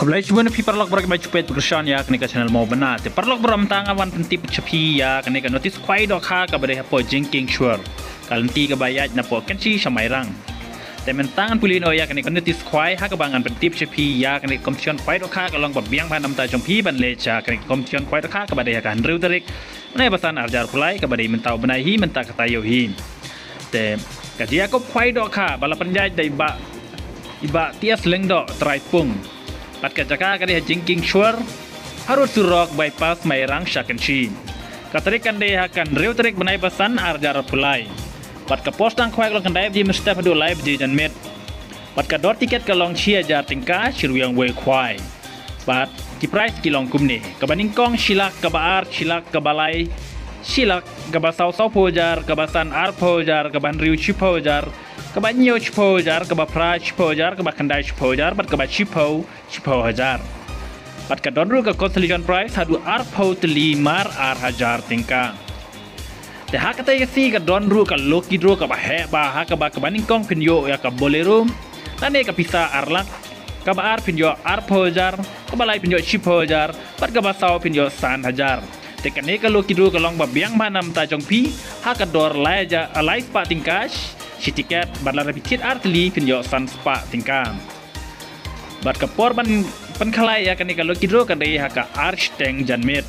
Habis sebenarnya perlok berak baju pet berkesan ya kena channel mau benar. Tapi perlok beram tang awan penting cepi ya kena notice kuai dok ha kepada apa jengking sure. Kalanti kebayat napo kenci samairang. Tapi mentangan pulin oh ya kena notice kuai ha kebangan penting cepi ya kena komision kuai dok ha kalong berbiang panam tajam pi ban leca kena komision kuai dok ha kepada ya kan riu terik. Menai pesan arjar pulai kepada mentau benahi mentah katayohi. Tapi kaji aku kuai dok ha balapan jaj dari iba tias lengdok terai pung. Pat kajaka kadi jingking sure harus surok bypass mairang shakenshi. Katarikan deh akan riu terik benai pesan arjar pulai. Pat ke pos tang kuai kalong kendai di mesti padu live di janmet. Pat ke dor tiket kalong chia jar tingka shiruyang way kuai. Pat ki price kilong kumni. Kebaningkong silak kebaar silak kebalai silak kebasau sau pojar kebasan ar pojar keban riu chipojar kebanyo chipojar kebapra chipojar kebakandai chipojar bat kebat chipo hajar bat kadonru ke consolation price hadu ar po teli mar ar hajar tingka te hakata yasi kadonru ke loki dro ke bahe ba ha ke ba kebaningkong pinyo ya ke bolero tane ke pisa arlak kebaar pinyo ar pojar kebalai pinyo chipojar bat kebasau pinyo san hajar tekan ni kalau kidro kalong babiang manam tajong pi hakador laja alai spa tingkas si tiket badlar bitit artli pinjo san spa tingkam bad kapor ban penkhalai ya kan ni kalau kidro kan dei haka archteng janmet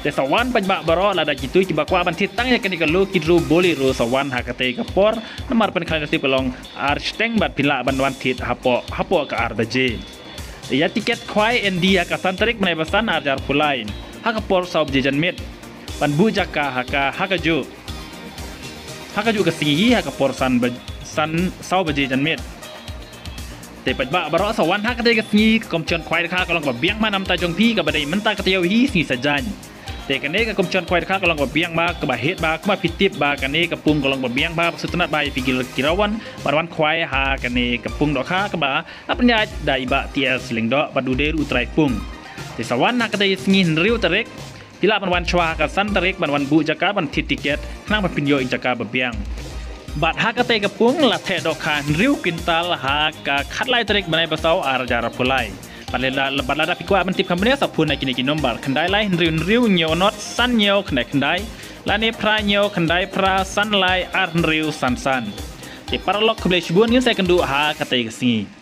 te sawan pajba baro lada gitu ki bakwa ban titang ya kan ni kalau kidro bolero sawan hakate kapor nomor penkhalai ti kalong archteng bad pila ban wan tit hapo ka ardaje ya tiket khwai endi haka santarik menai pesan arjar pulain haka por saub jejan met pan bu jaka haka ju ke singi haka por san saub jejan met te pajba baro sawan haka te ke singi komchon khwai kha kalong ba biang manam tajong pi ka badai menta ka teu hi si sajan te kane ka komchon khwai kha kalong ba biang ba ka ba het ba ka pitip ba kane ka pung kalong ba biang ba sutunat ba pikil kirawan barwan khwai ha kane ka pung do kha ka ba apnya dai ba tia sling do padu de ru trai pung di sawan nak ada sengin riu terik bila banwan chwa ka san terik banwan bu jaka ban tiket nang pinyo jaka bebiang bat hakate ka pung la the do khan riu kintal ha ka khatlai terik banai basau arjar pulai balada pikwa ban tip kamne sapun kini nombar khandai lai riu nyo not san nyo khandai lani pra nyo khandai pra san lai ar riu san di paralog kble shibun ni saya kendu ha kate ka singi